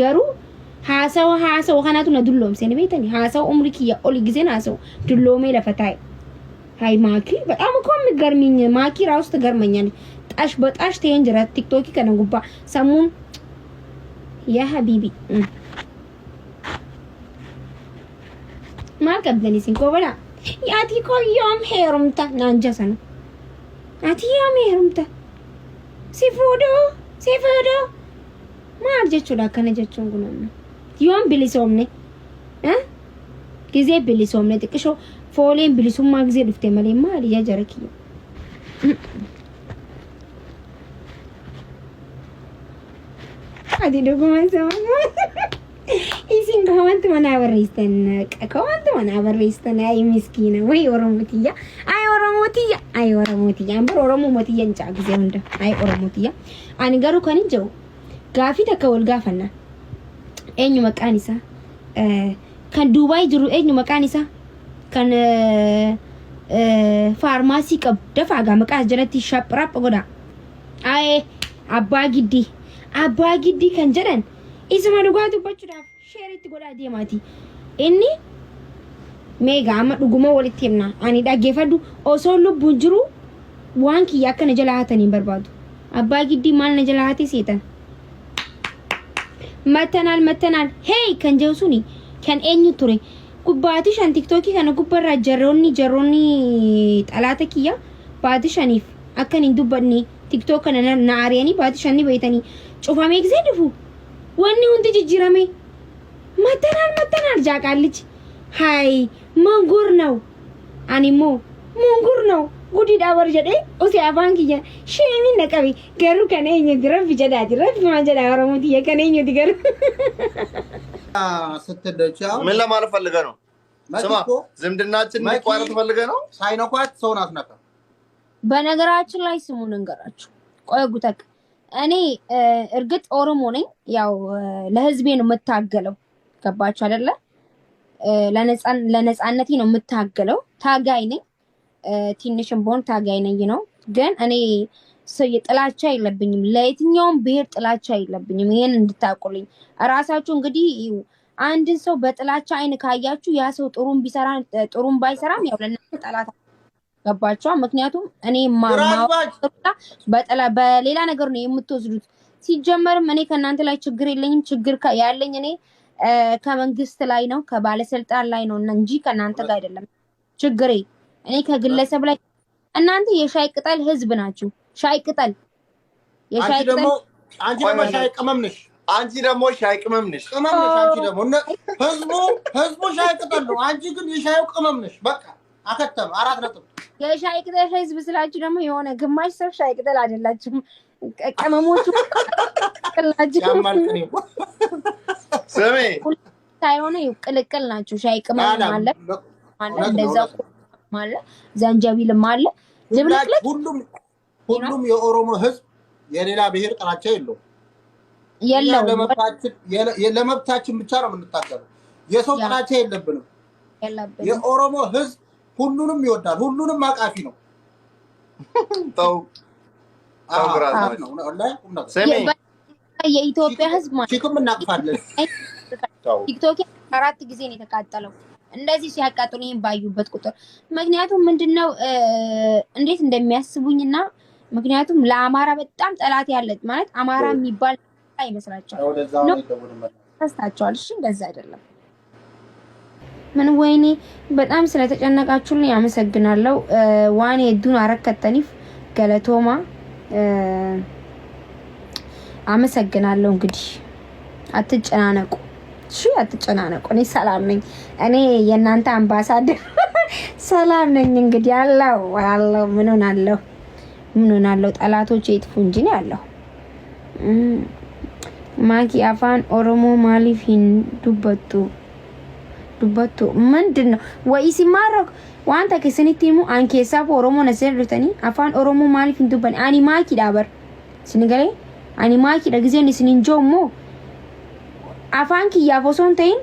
garuu haasawa kanaatu na dulloomsee ni beektanii haasawa umri kiyya oli giseen haasawa dulloomee lafa taa'e ሃይ ማኪ በጣም እኮ የሚገርምኝ ማኪ ራሱ ትገርመኛለች ጣሽ በጣሽ ተንጀራ ቲክቶክ ከነጉባ ሰሙን ያ ሀቢቢ ማልቀብለኒ ሲንኮበላ ያቲ ኮዮም ሄሩምታ ናንጀሰነ አቲ ያም ሄሩምታ ሲፎዶ ማርጀቹ ዳከነ ጀቹን ጉነና ዮም ቢሊሶምኔ ጊዜ ቢሊሶምኔ ጥቅሾ ፎሌን ቢሊሱማ ጊዜ ድፍቴ ማለማ አልያ ጀረኪ አዲ ዶክመንት ኢሲን ከወንት ማናበረይስተን ከወንት ማናበረይስተን አይ ምስኪና ወይ ኦሮሞቲያ አይ ኦሮሞቲያ አምበር ኦሮሞ ሞቲያ እንጫ ጊዜ ወንደ አይ ኦሮሞቲያ አንገሩ ከንጀው ጋፊ ተከወል ጋፈና ኤኙ መቃኒሳ ከን ዱባይ ጅሩ ኤኙ መቃኒሳ kan pharmacy qab dafa ga maqas jalatti shaprap goda ay abba giddi kan jedhan isuma dhugaatu bachuudhaaf sheeritti goda deemati inni meega amma dhuguma walitti himna ani dhaggeeffadhu osoo lubbuun jiru waan kiyya akka na jala hatanii barbaadu abba giddi maal na jala hati seetan mattanal hey kan jeusuni kan eenyu ture ኩባቲሻን ቲክቶክ ከነ ኩበራ ጀሮኒ ጠላተ ኪያ ባቲሻኒፍ አከን እንዱበኒ ቲክቶክ ከነ ናሪያኒ ባቲሻኒ በይተኒ ጩፋሜ ግዜ ድፉ ወኒ ሁንት ጅጅራሜ መተናል ጃቃልች ሃይ መንጉር ነው አኒሞ መንጉር ነው ጉዲ ዳበር ጀዴ ኦሲ አባንኪያ ሼሚ ነቀቢ ገሩ ከነኝ ድረፍ ጀዳጅ ረፍ ማጀዳ ወረሙት የከነኝ ዲገር ስትደቻው ምን ለማለት ፈልገህ ነው? ስማ ዝምድናችን ቋረጥ ፈልገህ ነው? ሳይነኳት ሰውን አስነካ። በነገራችን ላይ ስሙን እንገራችሁ። ቆይ ጉተክ እኔ እርግጥ ኦሮሞ ነኝ። ያው ለህዝቤ ነው የምታገለው። ገባችሁ አይደለ? ለነጻነቴ ነው የምታገለው። ታጋይ ነኝ። ትንሽም ቦን ታጋይ ነኝ ነው። ግን እኔ ጥላቻ የለብኝም። ለየትኛውም ብሄር ጥላቻ የለብኝም። ይሄን እንድታውቁልኝ ራሳችሁ እንግዲህ አንድን ሰው በጥላቻ አይን ካያችሁ ያ ሰው ጥሩም ባይሰራም ያው ለእናንተ ጠላት ገባችሁ። ምክንያቱም እኔ በሌላ ነገር ነው የምትወስዱት። ሲጀመርም እኔ ከእናንተ ላይ ችግር የለኝም። ችግር ያለኝ እኔ ከመንግስት ላይ ነው ከባለስልጣን ላይ ነው እንጂ ከእናንተ ጋር አይደለም ችግሬ። እኔ ከግለሰብ ላይ እናንተ የሻይ ቅጠል ህዝብ ናችሁ። ሻይ ቅጠል የሻይ ቅጠል አንቺ ደግሞ ሻይ ቅመም ነሽ። አንቺ ደግሞ ሻይ ቅመም ነሽ። አንቺ ደግሞ ህዝቡ ሻይ ቅጠል ነው። አንቺ ግን የሻዩ ቅመም ነሽ። በቃ አከተም 4 ነጥብ። የሻይ ቅጠል ህዝብ ስላችሁ ደግሞ የሆነ ግማሽ ሰው ሻይ ቅጠል አይደላችሁም። ቅመሞቹ ቅላችሁ ያማልከኝ ስሜ ሳይሆን ቅልቅል ናችሁ። ሻይ ቅመም ማለት እንደዛው ማለት ዘንጀቢልም አለ ዝብልቅልቅ ሁሉም የኦሮሞ ህዝብ የሌላ ብሄር ጥላቻ የለውም። ለመብታችን ብቻ ነው የምንታገለው። የሰው ጥላቻ የለብንም። የኦሮሞ ህዝብ ሁሉንም ይወዳል። ሁሉንም አቃፊ ነው። ተው የኢትዮጵያ ህዝብ ማለት ቺኩም እናቅፋለን። ቲክቶክ 4 ጊዜ ነው የተቃጠለው። እንደዚህ ሲያቃጥሉኝ ባዩበት ቁጥር ምክንያቱም ምንድነው እንዴት እንደሚያስቡኝና ምክንያቱም ለአማራ በጣም ጠላት ያለች ማለት አማራ የሚባል አይመስላችኋል ነው ተስታችኋል። እሺ እንደዛ አይደለም። ምን ወይኔ በጣም ስለተጨነቃችሁልኝ አመሰግናለሁ። ዋኔ ዱን አረከተኒፍ ገለቶማ አመሰግናለሁ። እንግዲህ አትጨናነቁ። እሺ አትጨናነቁ። እኔ ሰላም ነኝ። እኔ የእናንተ አምባሳደር ሰላም ነኝ። እንግዲህ አለው ምን ሆናለሁ ጠላቶች ይጥፉ እንጂ ነው ያለው። ማኪ አፋን ኦሮሞ ማሊፊን ዱበቱ ምንድነው ወይስ ማረክ ዋንታ ከስኒቲሙ አንኬሳፍ ኦሮሞ ነሰልተኒ አፋን ኦሮሞ ማሊፊን ዱበኒ አኒ ማኪ ዳበር ስንገሌ አኒ ማኪ ለጊዜው ስንንጆሞ አፋን ኪያ ፎሶን ተይን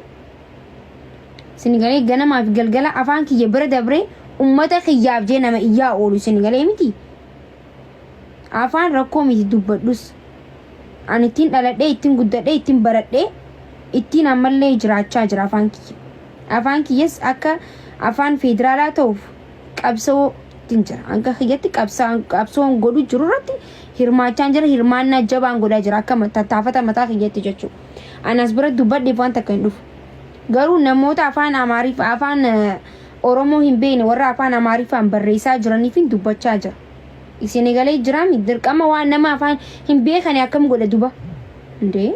ስንገሌ ገነማ ገልገላ አፋን ኪየ ብረ ደብሬ ኡመተ ኺያብ ጀነመ ኢያ ኦሉ ስንገሌ ሚቲ አፋን ረኮ ሚቲ ዱበዱስ አንቲን ዳለዴ ኢቲን ጉደዴ ኢቲን በረዴ ittiin ammallee jiraachaa jira afaan kiyyas akka afaan federaalaa ta'uuf qabsoo jira hanga kiyyatti qabsoon godhu jiru irratti hirmaachaan jira hirmaannaa jabaan godhaa jira akka tattaafata mataa kiyyatti jechuudha. Anas bira dubbadhe waan takka hin dhufu. Garuu namoota afaan Amaariffaa afaan Oromoo hin beekne warra afaan Amaariffaan barreessaa jiraniif dubbachaa jira. Isin egalee jira dirqama waan nama afaan hin beekne akkam godha duba. Ndee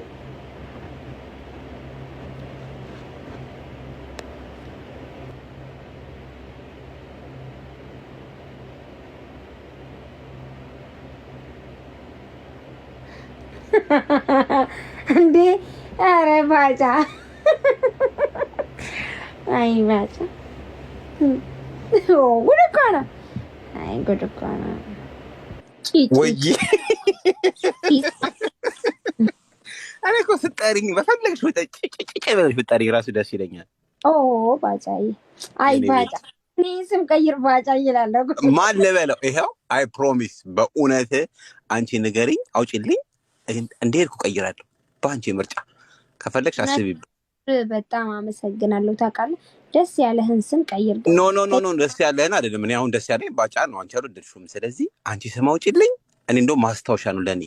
Ande are baca. Ay baca. Oh, udah kana. Ay, udah kana. Woi. Ana kok setaring በፈለግሽ ብለሽ ብትጠሪ ራሱ ደስ ይለኛል። ባጫ አይ ባጫ እኔ ስም ቀይር ባጫ ይላለሁ። ማን ልበለው? ይሄው አይ ፕሮሚስ በእውነት አንቺ ንገሪኝ አውጪልኝ እንዴት እቀይራለሁ በአንቺ ምርጫ ከፈለግሽ አስቢብ። በጣም አመሰግናለሁ። ታውቃለህ ደስ ያለህን ስም ቀይር። ኖ ደስ ያለህን አይደለም። እኔ አሁን ደስ ያለኝ ባጫ ነው። አንቺ አልወደድሽውም። ስለዚህ አንቺ ስም አውጪልኝ። እኔ እንደው ማስታወሻ ነው ለኔ።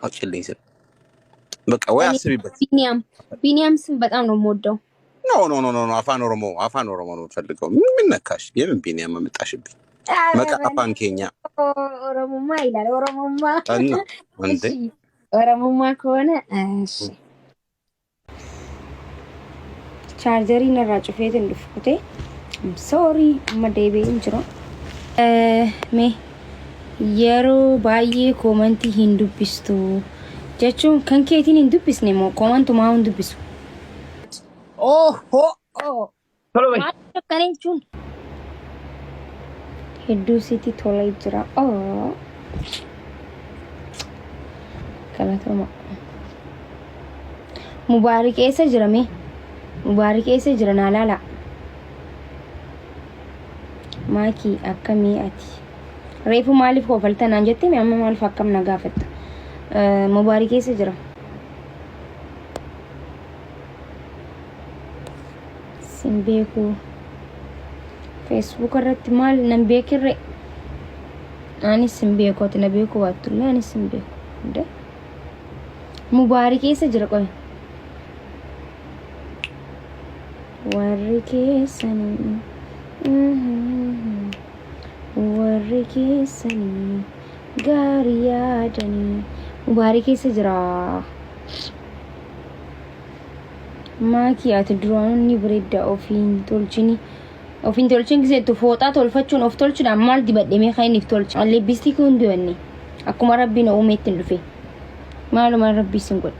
አውጪልኝ ስም በቃ ወይ አስቢበት። ቢኒያም ስም በጣም ነው የምወደው። ኖ አፋን ኦሮሞ ነው ፈልገው። ምን ነካሽ? የምን ቢኒያም መጣሽብኝ? መቃፋን ኬኛ ኦሮሞማ ይላል። ኦሮሞማ እንዴ ኦሮሞማ ከሆነ እሺ ቻርጀሪ ነራጭ ፌት እንድፍኩቴ ሶሪ መደቤ እንጅሮ ሜ የሮ ባዬ ኮመንቲ ሂንዱብስቱ jechuun kan keetiin hin dubbisne moo komantumaa hin dubbisu. Maal akkana jechuun hedduu sitti tola jira. Galatoma. Mubaarik eessa jira mee? Mubaarik eessa jira naa laala. Maakii akkamii ati? Reefu maaliif kofalta naan jettee mee amma maaliif akkam na gaafatta? Mubaarik eessa jira? Simbeeku Facebook irratti maal nan beekirre? Ani simbeeku ati na beeku waattulle ani simbeeku. Nde Mubaarik eessa jira qoy? Warri keessanii gaarii yaadanii Mubaarik eessa jira? Maakii ati duraanonni bareedda ofiin tolchin giseettu fooxaa tolfachuun of tolchuudhaan maal dibadhemee kan inni tolcha. Alleebbistii kun du'anne akkuma rabbiin uumeetti hin dhufe maaluma rabbii sin godhe.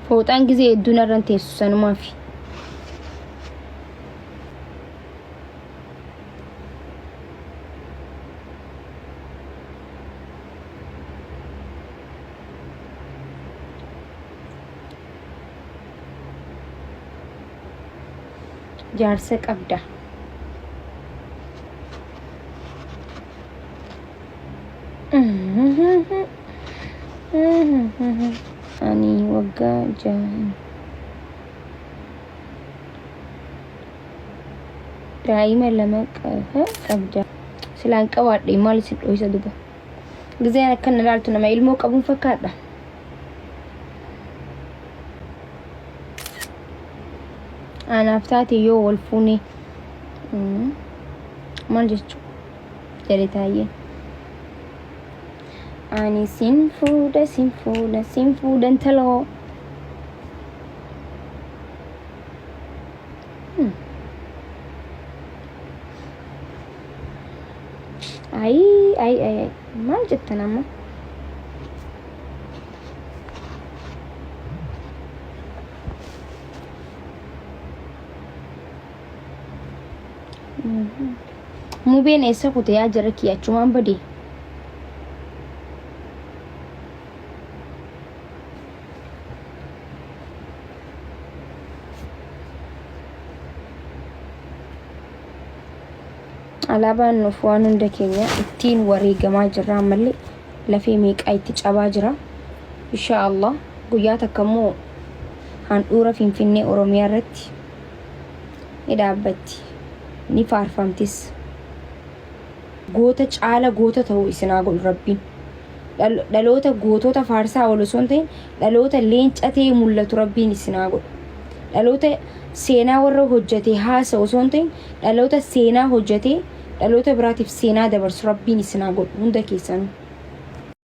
Fooxaan gisee hedduu narraan teessu sanumaafi. jaarsa qabda. Ani waggaa jahan daa'ima lama qabda. Silaan qabaadhe maal isin dhoysa duba. Gizeen akkana ilaaltu nama ilmoo qabuun fakkaadha. Anaaf taate yoo wal fuune maal jechuu jedhe taayeen. Ani sin fuudha taloo. Ay maal jettan amma? Mubeen eessa kute yaa jara kiyya achumaan badee. Alaabaan nuuf waan hunda keenya ittiin wareegamaa jirra ammallee lafee meeqaa itti cabaa jira. Inshaallah guyyaa takkammoo handhuura Finfinnee Oromiyaa irratti ni dhaabbatti ni faarfamtis. Goota caala goota ta'uu isinaa godhu Rabbiin. Dhaloota gootota faarsaa ol osoo hin ta'in dhaloota leenca ta'ee mul'atu Rabbiin isinaa godhu. Dhaloota seenaa warra hojjetee haasa'u osoo hin ta'in dhaloota seenaa hojjetee dhaloota biraatiif seenaa dabarsu Rabbiin isinaa godhu hunda keessanuu.